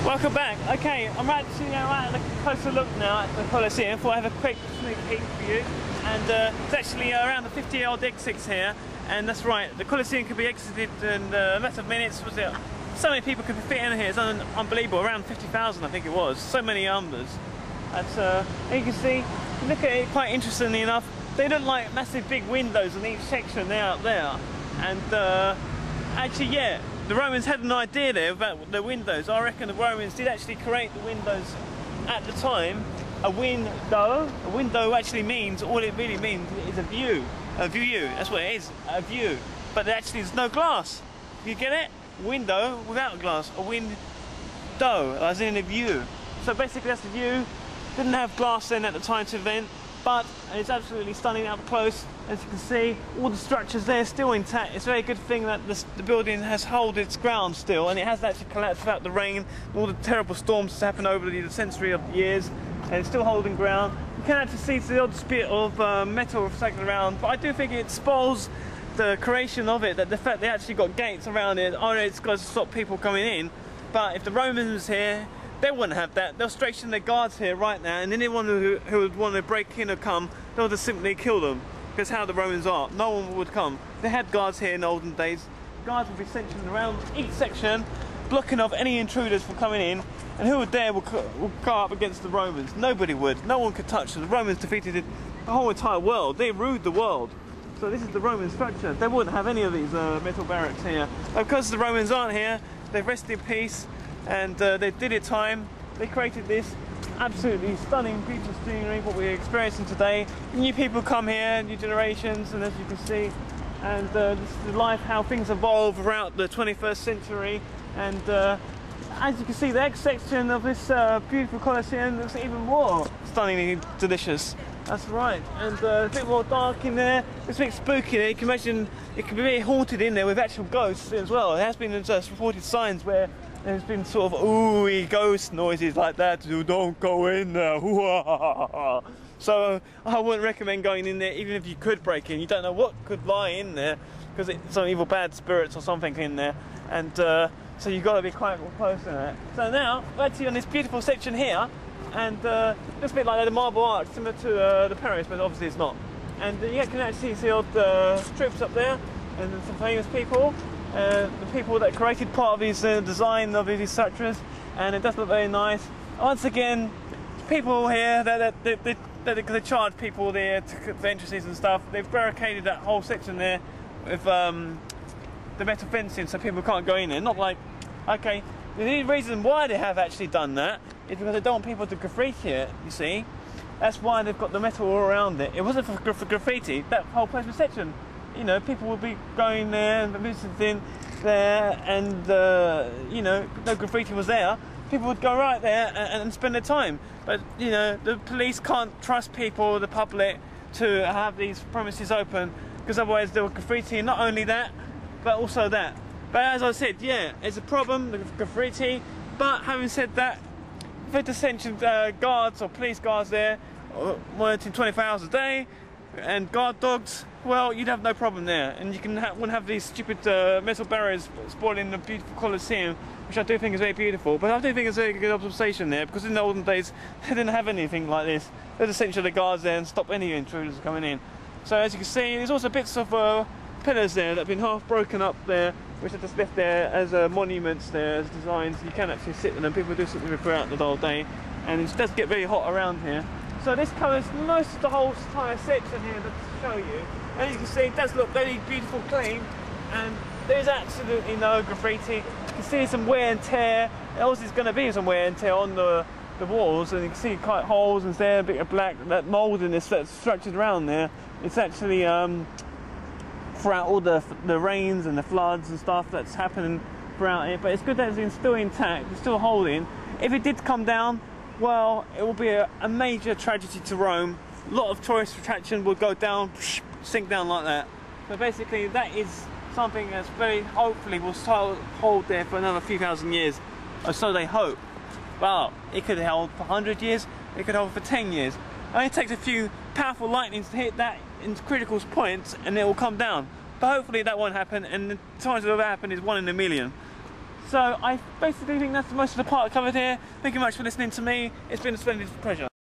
Welcome back. Okay, I'm actually at a closer look now at the Colosseum. Thought I'd have a quick sneak peek for you. And it's actually around the 50-year-old exits here. And that's right, the Colosseum could be exited in a matter of minutes. Was it? So many people could fit in here. It's unbelievable. Around 50,000, I think it was. So many numbers. That's and you can see. Look at it. Quite interestingly enough, they look like massive big windows on each section. They're out there. And actually, yeah. The Romans had an idea there about the windows. I reckon the Romans did actually create the windows at the time. A window actually means, all it really means is a view. A view, that's what it is, a view. But actually there's no glass. You get it? Window without glass. A window, as in a view. So basically that's the view. Didn't have glass then at the time to vent, but it's absolutely stunning up close. As you can see, all the structures there still intact. It's a very good thing that the building has held its ground still, and it hasn't actually collapsed without the rain, all the terrible storms that's happened over the century of years, and it's still holding ground. You can actually see the odd bit of metal recycled around, but I do think it spoils the creation of it, that the fact they actually got gates around it. Oh, it's got to stop people coming in. But if the Romans was here, they wouldn't have that. They'll station their guards here right now, and anyone who would want to break in or come, they'll just simply kill them. Because how the Romans are, no one would come. They had guards here in the olden days. Guards would be stationed around each section, blocking off any intruders from coming in. And who would dare will go up against the Romans? Nobody would. No one could touch them. The Romans defeated the whole entire world. They ruled the world. So this is the Roman structure. They wouldn't have any of these metal barracks here. But because the Romans aren't here, they've rested in peace, and they did it time. They created this absolutely stunning piece of scenery, what we're experiencing today. New people come here, new generations, and as you can see, and this is the life, how things evolve throughout the 21st century. And as you can see, the egg section of this beautiful Colosseum looks even more stunningly delicious. That's right, and a bit more dark in there. It's a bit spooky there. You can imagine it can be very haunted in there with actual ghosts as well. There has been reported signs where there's been sort of ooey ghost noises like that. Don't go in there. So I wouldn't recommend going in there, even if you could break in. You don't know what could lie in there, because it's some evil bad spirits or something in there. And so you've got to be quite close to that. So now we're actually on this beautiful section here, and looks a bit like the Marble Arch, similar to the Paris, but obviously it's not. And you can actually see all the troops up there, and some famous people. The people that created part of these design of these structures, and it does look very nice. Once again, people here they charge people there for entrances and stuff. They've barricaded that whole section there with the metal fencing, so people can't go in there. Not like, okay, the reason why they have actually done that is because they don't want people to graffiti it. You see, that's why they've got the metal all around it. It wasn't for graffiti. That whole place was section. You know, people would be going there and visiting there, and you know, no graffiti was there. People would go right there and spend their time. But you know, the police can't trust people, the public, to have these premises open, because otherwise they'll graffiti. And not only that, but also that. But as I said, yeah, it's a problem, the graffiti. But having said that, if they just sent guards or police guards there, monitoring 24 hours a day, and guard dogs, well, you'd have no problem there, and you wouldn't have these stupid metal barriers spoiling the beautiful Colosseum, which I do think is very beautiful. But I do think it's a very good observation there, because in the olden days they didn't have anything like this. There's essentially guards there and stop any intruders coming in. So as you can see, there's also bits of pillars there that have been half broken up there, which are just left there as monuments there, as designs. You can actually sit in them. People do sit there throughout the whole day, and it does get very hot around here. So this covers most of the whole entire section here to show you. And you can see it does look very beautiful, clean, and there's absolutely no graffiti. You can see some wear and tear. There also is going to be some wear and tear on the walls, and you can see quite holes and there, a bit of black, that mouldiness that's structured around there. It's actually throughout all the rains and the floods and stuff that's happening throughout it. But it's good that it's still intact, it's still holding. If it did come down, well, it will be a major tragedy to Rome. A lot of tourist attraction would go down, sink down like that. So basically that is something that's very, hopefully will still hold there for another few thousand years, or so they hope. Well, it could hold for 100 years, it could hold for 10 years. Only it takes a few powerful lightnings to hit that in critical points, and it will come down. But hopefully that won't happen, and the chance of that happen is 1 in a million. So I basically think that's most of the part covered here. Thank you very much for listening to me. It's been a splendid pleasure.